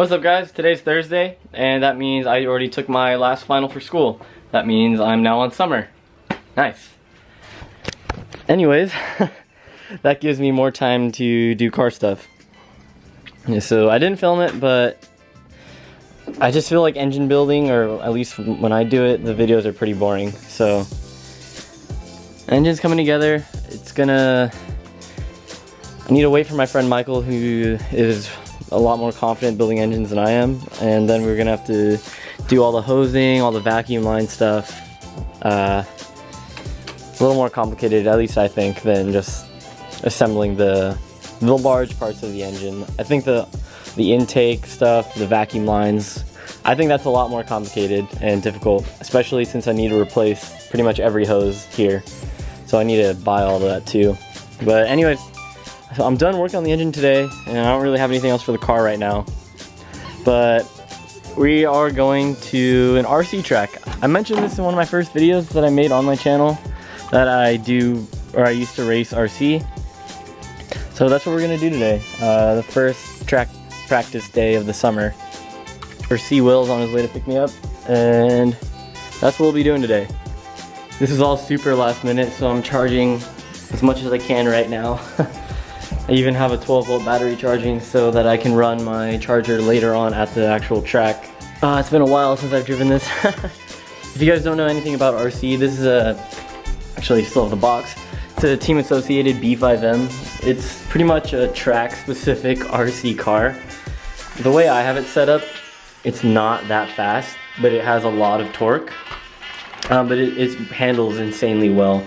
What's up guys? Today's Thursday and that means I already took my last final for school. That means I'm now on summer. Nice. Anyways, that gives me more time to do car stuff. So I didn't film it, but I just feel like engine building, or at least when I do it, the videos are pretty boring. So engine's coming together. I need to wait for my friend Michael, who is a lot more confident building engines than I am, and then we're gonna have to do all the hosing, all the vacuum line stuff. A little more complicated, at least I think, than just assembling the large parts of the engine. I think the intake stuff, the vacuum lines, I think that's a lot more complicated and difficult, especially since I need to replace pretty much every hose here. So I need to buy all of that too. But anyways, so I'm done working on the engine today, and I don't really have anything else for the car right now. But we are going to an RC track. I mentioned this in one of my first videos that I made on my channel, that I used to race RC. So that's what we're gonna do today. The first track practice day of the summer. C Will's on his way to pick me up, and that's what we'll be doing today. This is all super last minute, so I'm charging as much as I can right now. I even have a 12-volt battery charging so that I can run my charger later on at the actual track. It's been a while since I've driven this. If you guys don't know anything about RC, this is actually still have the box. It's a Team Associated B5M. It's pretty much a track-specific RC car. The way I have it set up, it's not that fast, but it has a lot of torque. But it handles insanely well.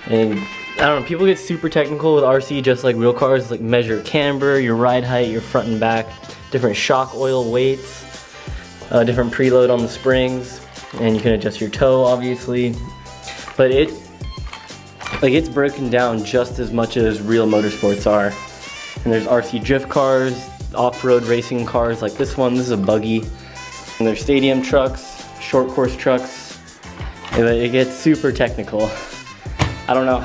And I don't know, people get super technical with RC just like real cars, like measure camber, your ride height, your front and back, different shock oil weights, different preload on the springs, and you can adjust your toe obviously. But it's broken down just as much as real motorsports are. And there's RC drift cars, off-road racing cars like this one. This is a buggy. And there's stadium trucks, short course trucks. It gets super technical. I don't know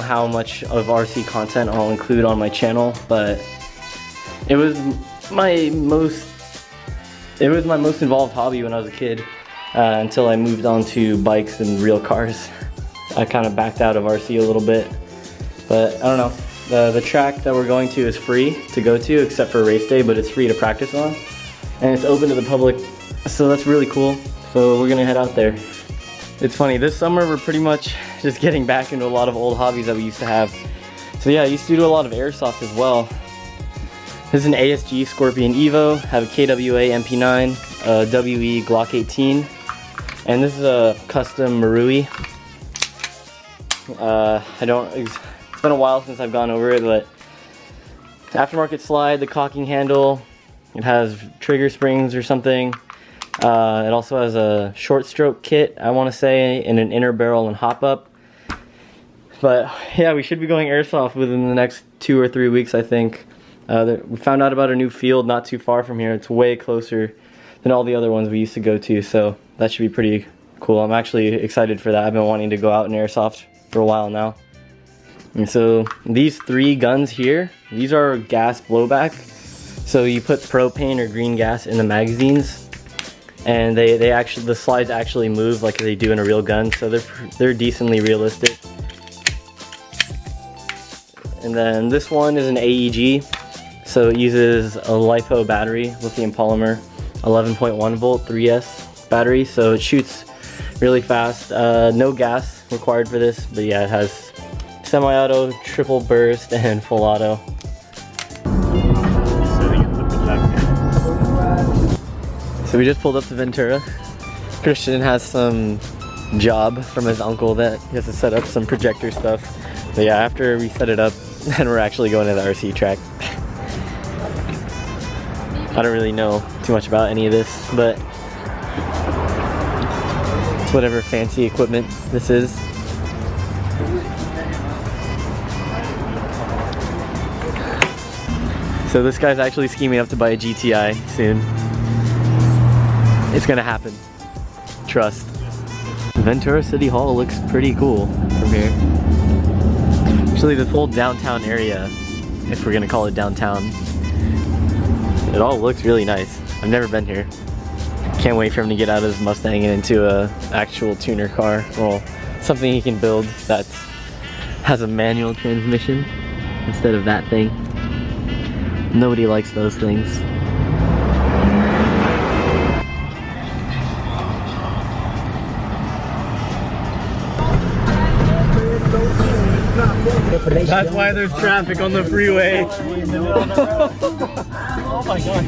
how much of RC content I'll include on my channel, but it was my most involved hobby when I was a kid, until I moved on to bikes and real cars. I kind of backed out of RC a little bit, but I don't know. The track that we're going to is free to go to except for race day, but it's free to practice on, and it's open to the public, so that's really cool. So we're gonna head out there. It's funny, this summer we're pretty much just getting back into a lot of old hobbies that we used to have. So yeah, I used to do a lot of airsoft as well. This is an ASG Scorpion Evo, have a KWA MP9, a WE Glock 18, and this is a custom Marui. It's been a while since I've gone over it, but aftermarket slide, the cocking handle, it has trigger springs or something. It also has a short stroke kit, I want to say, and an inner barrel and hop up. But yeah, we should be going airsoft within the next 2 or 3 weeks, I think. We found out about a new field not too far from here. It's way closer than all the other ones we used to go to, so that should be pretty cool. I'm actually excited for that. I've been wanting to go out and airsoft for a while now. And so these 3 guns here, these are gas blowback. So you put propane or green gas in the magazines, and the slides actually move like they do in a real gun, so they're decently realistic. And then this one is an AEG, so it uses a LiPo battery, lithium polymer, 11.1 volt 3S battery, so it shoots really fast. No gas required for this, but yeah, it has semi-auto, triple burst, and full auto. So we just pulled up to Ventura. Christian has some job from his uncle that he has to set up some projector stuff. But yeah, after we set it up, then we're actually going to the RC track. I don't really know too much about any of this, but it's whatever fancy equipment this is. So this guy's actually scheming up to buy a GTI soon. It's gonna happen. Trust. Ventura City Hall looks pretty cool from here. Actually, this whole downtown area if we're gonna call it downtown. It all looks really nice. I've never been here. Can't wait for him to get out of his Mustang and into a actual tuner car. Well, something he can build that has a manual transmission instead of that thing. Nobody likes those things. That's why there's traffic on the freeway. Oh my gosh.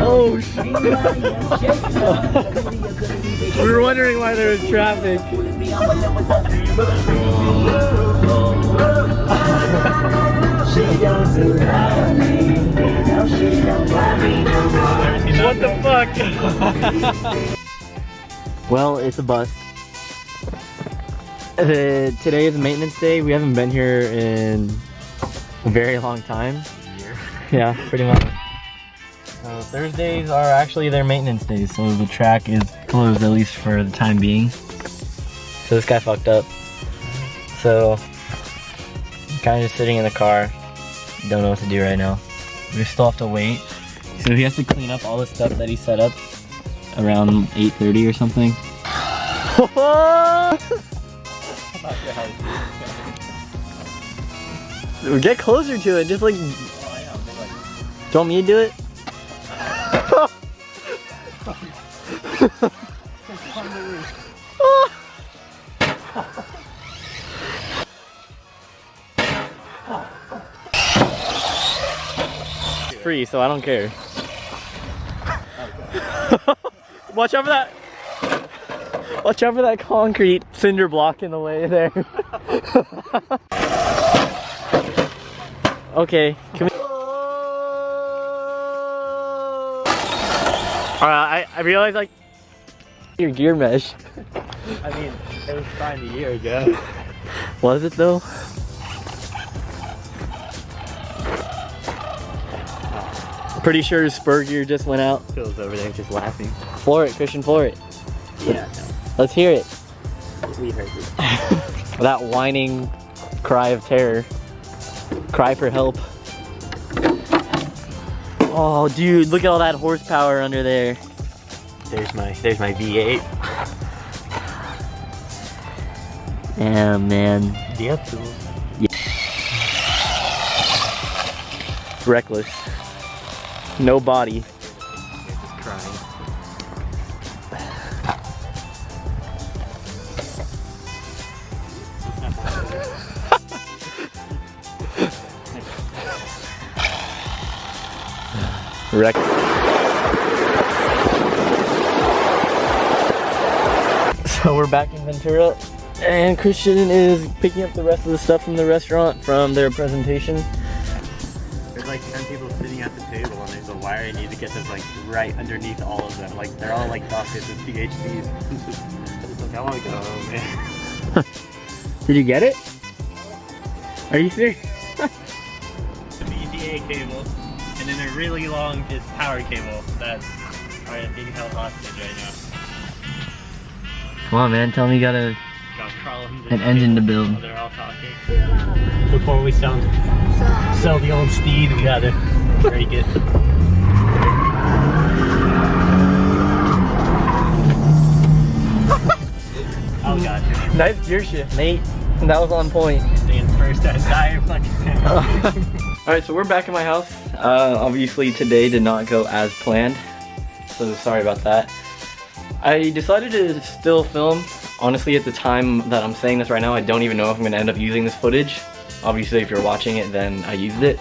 Oh shit. We were wondering why there was traffic. What the fuck? Well, it's a bust. Today is maintenance day. We haven't been here in a very long time. Yeah, pretty much. Thursdays are actually their maintenance days, so the track is closed at least for the time being. So this guy fucked up. So kind of just sitting in the car. Don't know what to do right now. We still have to wait. So he has to clean up all the stuff that he set up around 8:30 or something. Get closer to it, just like. Do you want me to do it? It's free, so I don't care. Watch out for that! Watch out for that concrete cinder block in the way there. Okay, can we... I realized like your gear mesh. I mean, it was fine a year ago. Was it though? Pretty sure spur gear just went out. Phil's over there just laughing. Floor it, Christian, floor it. Yeah, no. Let's hear it. We heard it. That whining cry of terror. Cry for help. Oh dude, look at all that horsepower under there. There's my V8. Yeah, man. Do you have tools? Yeah. Reckless. No body. You're just crying. Wreck. So we're back in Ventura, and Christian is picking up the rest of the stuff from the restaurant from their presentation. There's like 10 people sitting at the table, and there's a wire I need to get that's like right underneath all of them. Like they're all like doctors and PhDs. It's like, I want to go home, man. Did you get it? Are you serious? The VGA cable, and then a really long just power cable that are being held hostage right now. Come on, man. Tell me you got an engine to build. They're all talking. Before we sell the old steed, we gotta break it. Oh gosh. Nice gear shift, Nate. That was on point. Staying first at dire fucking. Alright, so we're back at my house. Obviously today did not go as planned, so sorry about that. I decided to still film. Honestly, at the time that I'm saying this right now, I don't even know if I'm going to end up using this footage. Obviously, if you're watching it, then I used it.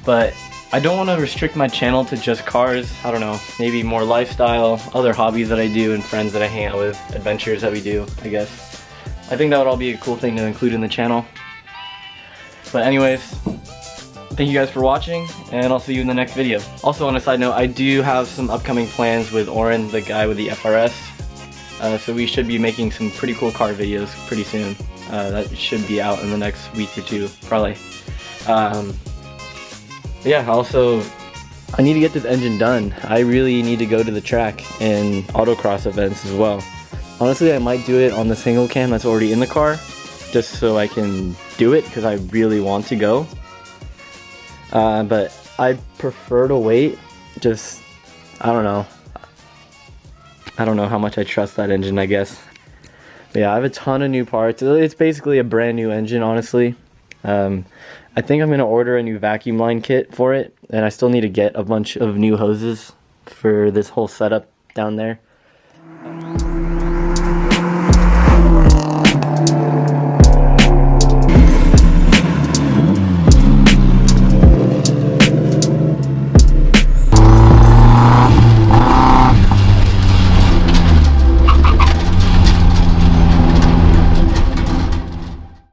But I don't want to restrict my channel to just cars. I don't know, maybe more lifestyle, other hobbies that I do, and friends that I hang out with, adventures that we do, I guess. I think that would all be a cool thing to include in the channel. But anyways, thank you guys for watching, and I'll see you in the next video. Also, on a side note, I do have some upcoming plans with Oren, the guy with the FRS. So we should be making some pretty cool car videos pretty soon. That should be out in the next week or two, probably. Yeah, also, I need to get this engine done. I really need to go to the track and autocross events as well. Honestly, I might do it on the single cam that's already in the car, just so I can do it, because I really want to go. but I prefer to wait. Just, I don't know. I don't know how much I trust that engine, I guess. But yeah, I have a ton of new parts. It's basically a brand new engine, honestly. I think I'm going to order a new vacuum line kit for it, and I still need to get a bunch of new hoses for this whole setup down there.